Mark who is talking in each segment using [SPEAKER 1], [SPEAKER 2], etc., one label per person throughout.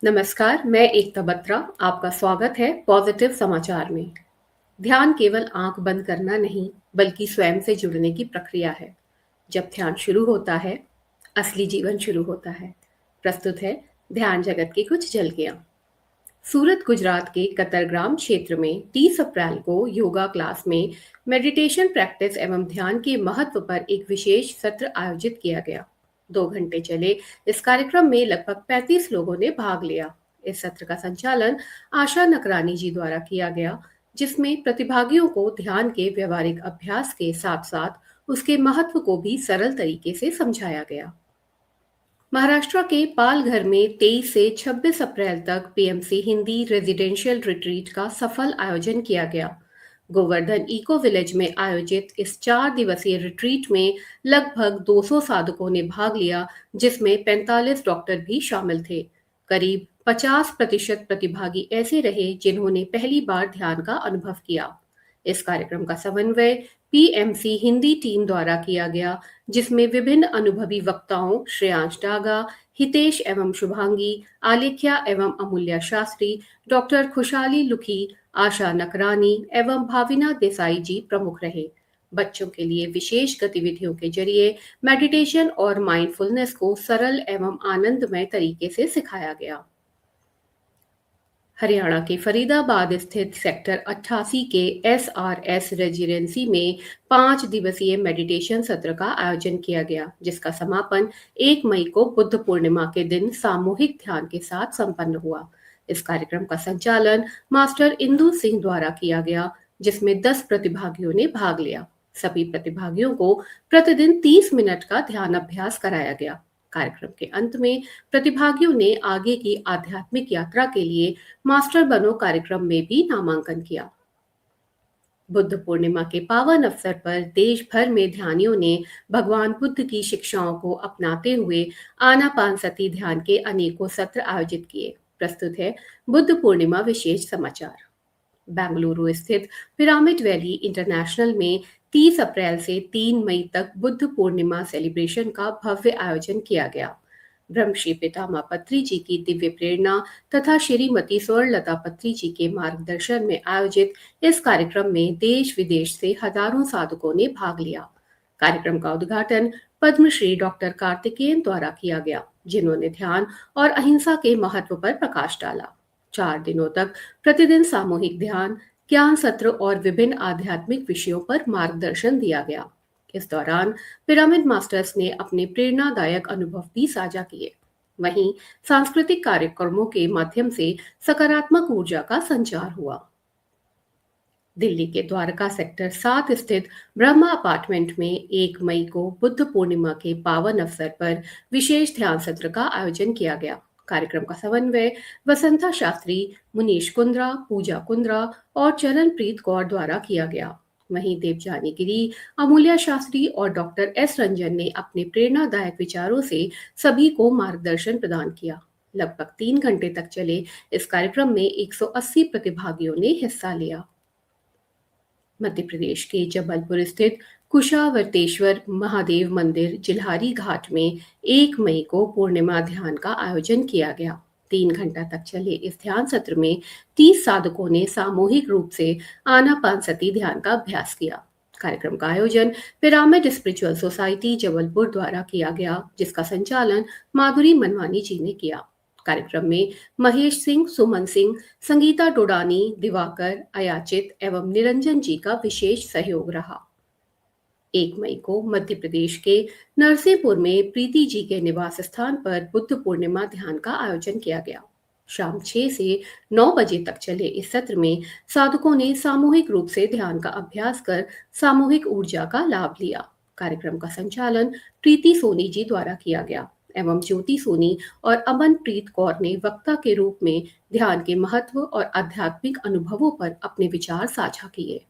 [SPEAKER 1] नमस्कार, मैं एकता बत्रा। आपका स्वागत है पॉजिटिव समाचार में। ध्यान केवल आंख बंद करना नहीं, बल्कि स्वयं से जुड़ने की प्रक्रिया है। जब ध्यान शुरू होता है, असली जीवन शुरू होता है। प्रस्तुत है ध्यान जगत की कुछ झलकियां। सूरत, गुजरात के कतरग्राम क्षेत्र में 30 अप्रैल को योगा क्लास में मेडिटेशन प्रैक्टिस एवं ध्यान के महत्व पर एक विशेष सत्र आयोजित किया गया। 2 घंटे चले इस कार्यक्रम में लगभग 35 लोगों ने भाग लिया। इस सत्र का संचालन आशा नकरानी जी द्वारा किया गया, जिसमें प्रतिभागियों को ध्यान के व्यवहारिक अभ्यास के साथ साथ उसके महत्व को भी सरल तरीके से समझाया गया। महाराष्ट्र के पालघर में 23 से 26 अप्रैल तक पीएमसी हिंदी रेजिडेंशियल रिट्रीट का सफल आयोजन किया गया। गोवर्धन इको विलेज में आयोजित इस 4 दिवसीय रिट्रीट में लगभग 200 साधकों ने भाग लिया, जिसमें 45 डॉक्टर भी शामिल थे। करीब 50% प्रतिभागी ऐसे रहे जिन्होंने पहली बार ध्यान का अनुभव किया। इस कार्यक्रम का समन्वय पीएमसी हिंदी टीम द्वारा किया गया, जिसमें विभिन्न अनुभवी वक्ताओं श्रेयांश डागा, हितेश एवं शुभांगी, आलेख्या एवं अमूल्या शास्त्री, डॉक्टर खुशहाली लुखी, आशा नकरानी एवं भाविना देसाई जी प्रमुख रहे। बच्चों के लिए विशेष गतिविधियों के जरिए मेडिटेशन और माइंडफुलनेस को सरल एवं आनंदमय तरीके से सिखाया गया। हरियाणा के फरीदाबाद स्थित सेक्टर 88 के एसआरएस रेजिडेंसी में 5 दिवसीय मेडिटेशन सत्र का आयोजन किया गया, जिसका समापन 1 मई को बुद्ध पूर्णिमा के दिन सामूहिक ध्यान के साथ संपन्न हुआ। इस कार्यक्रम का संचालन मास्टर इंदु सिंह द्वारा किया गया, जिसमें 10 प्रतिभागियों ने भाग लिया। सभी प्रतिभागियों को प्रतिदिन 30 मिनट का ध्यान अभ्यास कराया गया। कार्यक्रम के अंत में प्रतिभागियों ने आगे की आध्यात्मिक यात्रा के लिए मास्टर बनो कार्यक्रम में भी नामांकन किया। बुद्ध पूर्णिमा के पावन अवसर पर देश भर में ध्यानियों ने भगवान बुद्ध की शिक्षाओं को अपनाते हुए आनापानसती ध्यान के अनेकों सत्र आयोजित किए। प्रस्तुत है बुद्ध पूर्णिमा विशेष समाचार। बेंगलुरु स्थित पिरामिड वैली इंटरनेशनल में 30 अप्रैल से 3 मई तक बुद्ध पूर्णिमा सेलिब्रेशन का भव्य आयोजन किया गया। ब्रह्मश्री पितामह पत्री जी की दिव्य प्रेरणा तथा श्रीमती स्वर्णलता पत्री जी के मार्गदर्शन में आयोजित इस कार्यक्रम में देश विदेश से हजारों साधकों ने भाग लिया। कार्यक्रम का उद्घाटन पद्मश्री डॉक्टर कार्तिकेयन द्वारा किया गया, जिन्होंने ध्यान और अहिंसा के महत्व पर प्रकाश डाला। 4 दिनों तक प्रतिदिन सामूहिक ध्यान, ज्ञान सत्र और विभिन्न आध्यात्मिक विषयों पर मार्गदर्शन दिया गया। इस दौरान पिरामिड मास्टर्स ने अपने प्रेरणादायक अनुभव भी साझा किए। वहीं सांस्कृतिक कार्यक्रमों के माध्यम से सकारात्मक ऊर्जा का संचार हुआ। दिल्ली के द्वारका सेक्टर 7 स्थित ब्रह्मा अपार्टमेंट में 1 मई को बुद्ध पूर्णिमा के पावन अवसर पर विशेष ध्यान सत्र का आयोजन किया गया। कार्यक्रम का समन्वय वसंता शास्त्री, मुनीश कुंद्रा, पूजा कुंद्रा और चरणप्रीत कौर द्वारा किया गया। वहीं देवजानी गिरी, अमूल्या शास्त्री और डॉक्टर एस रंजन ने अपने प्रेरणादायक विचारों से सभी को मार्गदर्शन प्रदान किया। लगभग 3 घंटे तक चले इस कार्यक्रम में 180 प्रतिभागियों ने हिस्सा लिया। मध्य प्रदेश के जबलपुर स्थित कुशावर्तेश्वर महादेव मंदिर जिल्हारी घाट में 1 मई को पूर्णिमा ध्यान का आयोजन किया गया। 3 घंटा तक चले इस ध्यान सत्र में 30 साधकों ने सामूहिक रूप से आनापानसती ध्यान का अभ्यास किया। कार्यक्रम का आयोजन पिरामिड स्पिरिचुअल सोसाइटी जबलपुर द्वारा किया गया, जिसका संचालन माधुरी मनवानी जी ने किया। कार्यक्रम में महेश सिंह, सुमन सिंह, संगीता डोडानी, दिवाकर, अयाचित एवं निरंजन जी का विशेष सहयोग रहा। 1 मई को मध्य प्रदेश के नरसिंहपुर में प्रीति जी के निवास स्थान पर बुद्ध पूर्णिमा ध्यान का आयोजन किया गया। शाम 6 से 9 बजे तक चले इस सत्र में साधकों ने सामूहिक रूप से ध्यान का अभ्यास कर सामूहिक ऊर्जा का लाभ लिया। कार्यक्रम का संचालन प्रीति सोनी जी द्वारा किया गया एवं ज्योति सोनी और अमनप्रीत कौर ने वक्ता के रूप में ध्यान के महत्व और आध्यात्मिक अनुभवों पर अपने विचार साझा किए।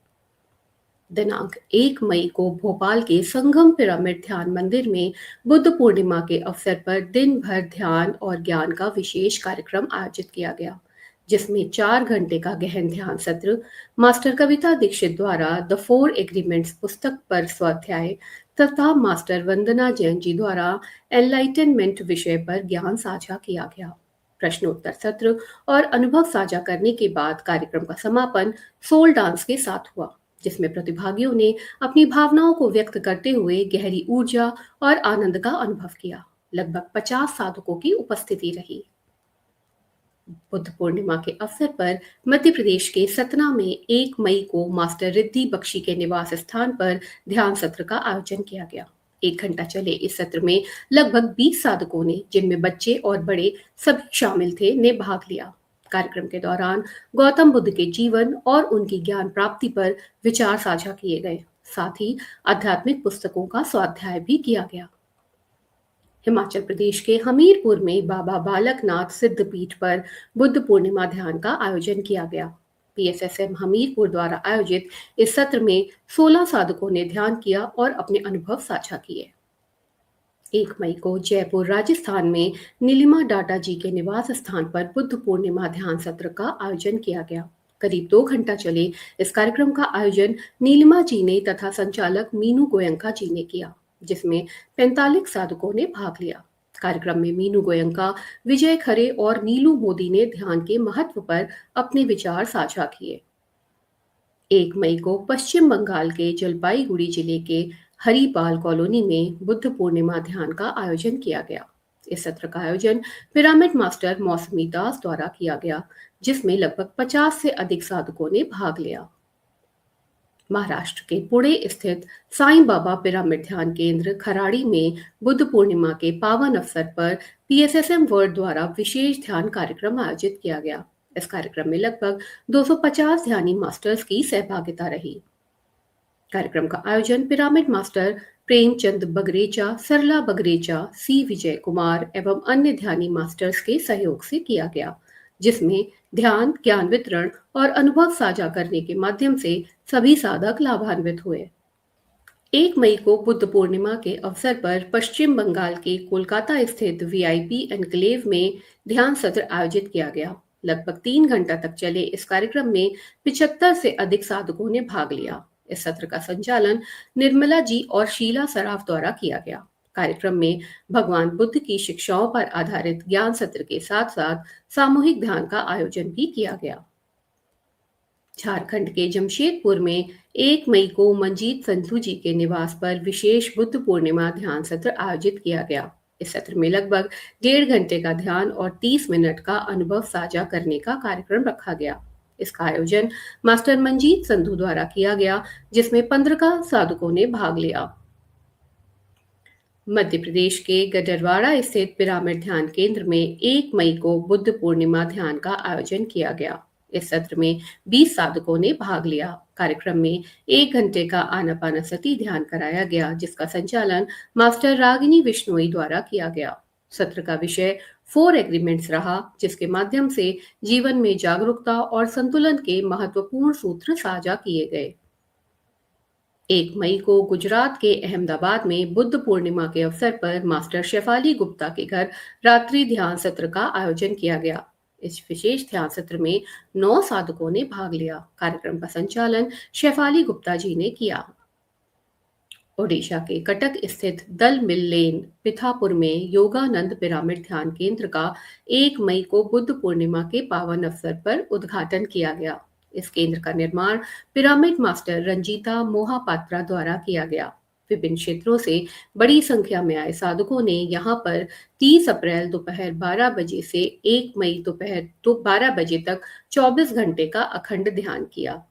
[SPEAKER 1] दिनांक 1 मई को भोपाल के संगम पिरामिड ध्यान मंदिर में बुद्ध पूर्णिमा के अवसर पर दिन भर ध्यान और ज्ञान का विशेष कार्यक्रम आयोजित किया गया, जिसमें 4 घंटे का गहन ध्यान सत्र मास्टर कविता दीक्षित द्वारा द 4 एग्रीमेंट्स पुस्तक पर स्वाध्याय तथा मास्टर वंदना जैन जी द्वारा एनलाइटनमेंट विषय पर ज्ञान साझा किया गया। प्रश्नोत्तर सत्र और अनुभव साझा करने के बाद कार्यक्रम का समापन सोल डांस के साथ हुआ, जिसमें प्रतिभागियों ने अपनी भावनाओं को व्यक्त करते हुए गहरी ऊर्जा और आनंद का अनुभव किया। लगभग 50 साधकों की उपस्थिति रही। बुद्ध पूर्णिमा के अवसर पर मध्य प्रदेश के सतना में 1 मई को मास्टर रिद्धि बख्शी के निवास स्थान पर ध्यान सत्र का आयोजन किया गया। 1 घंटा चले इस सत्र में लगभग 20 साधकों ने, जिनमें बच्चे और बड़े सभी शामिल थे, ने भाग लिया। कार्यक्रम के दौरान गौतम बुद्ध के जीवन और उनकी ज्ञान प्राप्ति पर विचार साझा किए गए। साथ ही आध्यात्मिक पुस्तकों का स्वाध्याय भी किया गया। हिमाचल प्रदेश के हमीरपुर में बाबा बालकनाथ सिद्धपीठ पर बुद्ध पूर्णिमा ध्यान का आयोजन किया गया। पीएसएसएम हमीरपुर द्वारा आयोजित इस सत्र में 16 साधकों ने ध्यान किया और अपने अनुभव साझा किए। 1 मई को जयपुर राजस्थान में नीलिमा डाटा जी के निवास स्थान पर बुद्ध पूर्णिमा ध्यान सत्र का आयोजन किया गया। करीब 2 घंटा चले इस कार्यक्रम का आयोजन नीलिमा जी ने तथा संचालक मीनू गोयंका जी ने किया, जिसमें 45 साधकों ने भाग लिया। कार्यक्रम में मीनू गोयंका, विजय खरे और नीलू मोदी ने ध्यान के महत्व पर अपने विचार साझा किए। 1 मई को पश्चिम बंगाल के जलपाईगुड़ी जिले के हरिपाल कॉलोनी में बुद्ध पूर्णिमा ध्यान का आयोजन किया गया। इस सत्र का आयोजन पिरामिड मास्टर मौसमी दास द्वारा किया गया, जिसमें लगभग 50 से अधिक साधकों ने भाग लिया। महाराष्ट्र के पुणे स्थित साईं बाबा पिरामिड ध्यान केंद्र खराड़ी में बुद्ध पूर्णिमा के पावन अवसर पर पीएसएसएम वर्ल्ड द्वारा विशेष ध्यान कार्यक्रम आयोजित किया गया। इस कार्यक्रम में लगभग 250 ध्यानी मास्टर्स की सहभागिता रही। कार्यक्रम का आयोजन पिरामिड मास्टर प्रेमचंद बगरेचा, सरला बगरेचा, सी विजय कुमार एवं अन्य ध्यानी मास्टर्स के सहयोग से किया गया, जिसमें ध्यान, ज्ञान वितरण और अनुभव साझा करने के माध्यम से सभी साधक लाभान्वित हुए। 1 मई को बुद्ध पूर्णिमा के अवसर पर पश्चिम बंगाल के कोलकाता स्थित वीआईपी एनक्लेव में ध्यान सत्र आयोजित किया गया। लगभग 3 घंटा तक चले इस कार्यक्रम में 75 से अधिक साधकों ने भाग लिया। इस सत्र का संचालन निर्मला जी और शीला सराफ द्वारा किया गया। कार्यक्रम में भगवान बुद्ध की शिक्षाओं पर आधारित ज्ञान सत्र के साथ साथ सामूहिक ध्यान का आयोजन भी किया गया। झारखंड के जमशेदपुर में 1 मई को मंजीत संधू जी के निवास पर विशेष बुद्ध पूर्णिमा ध्यान सत्र आयोजित किया गया। इस सत्र में लगभग 1.5 घंटे का ध्यान और 30 मिनट का अनुभव साझा करने का कार्यक्रम रखा गया। इसका आयोजन मास्टर मंजीत संधू द्वारा किया गया, जिसमें 15 साधकों ने भाग लिया। मध्य प्रदेश के गडरवाड़ा स्थित पिरामिड ध्यान केंद्र में 1 मई को बुद्ध पूर्णिमा ध्यान का आयोजन किया गया। इस सत्र में 20 साधकों ने भाग लिया। कार्यक्रम में 1 घंटे का आनापानसति ध्यान कराया गया, जिसका संचालन मास्टर रागिनी विश्नोई द्वारा किया गया। सत्र का विषय 4 एग्रीमेंट्स रहा, जिसके माध्यम से जीवन में जागरूकता और संतुलन के महत्वपूर्ण सूत्र साझा किए गए। 1 मई को गुजरात के अहमदाबाद में बुद्ध पूर्णिमा के अवसर पर मास्टर शेफाली गुप्ता के घर रात्रि ध्यान सत्र का आयोजन किया गया। इस विशेष ध्यान सत्र में 9 साधकों ने भाग लिया। कार्यक्रम का संचालन शेफाली गुप्ता जी ने किया। ओडिशा के कटक स्थित दल मिल लेन पिथापुर में योगानंद पिरामिड ध्यान केंद्र का 1 मई को बुद्ध पूर्णिमा के पावन अवसर पर उद्घाटन किया गया। इस केंद्र का निर्माण पिरामिड मास्टर रंजीता मोहापात्रा द्वारा किया गया। विभिन्न क्षेत्रों से बड़ी संख्या में आए साधकों ने यहां पर 30 अप्रैल दोपहर 12 बजे से 1 मई दोपहर 12 बजे तक 24 घंटे का अखंड ध्यान किया।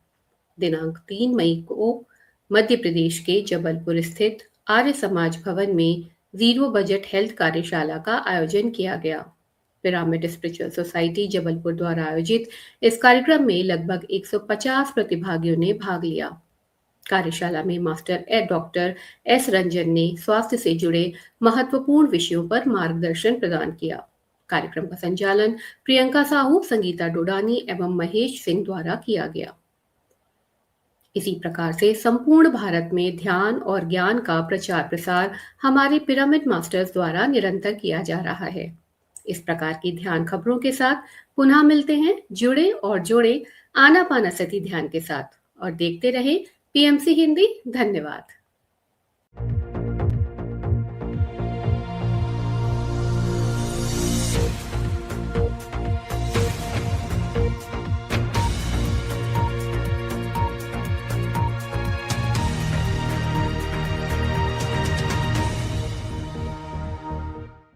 [SPEAKER 1] दिनांक 3 मई को मध्य प्रदेश के जबलपुर स्थित आर्य समाज भवन में जीरो बजट हेल्थ कार्यशाला का आयोजन किया गया। पिरामिड स्पिरिचुअल सोसाइटी जबलपुर द्वारा आयोजित इस कार्यक्रम में लगभग 150 प्रतिभागियों ने भाग लिया। कार्यशाला में मास्टर डॉक्टर एस रंजन ने स्वास्थ्य से जुड़े महत्वपूर्ण विषयों पर मार्गदर्शन प्रदान किया। कार्यक्रम का संचालन प्रियंका साहू, संगीता डोडानी एवं महेश सिंह द्वारा किया गया। इसी प्रकार से संपूर्ण भारत में ध्यान और ज्ञान का प्रचार प्रसार हमारे पिरामिड मास्टर्स द्वारा निरंतर किया जा रहा है। इस प्रकार की ध्यान खबरों के साथ पुनः मिलते हैं जुड़े और जोड़े आनापानसति ध्यान के साथ, और देखते रहे पीएमसी हिंदी। धन्यवाद।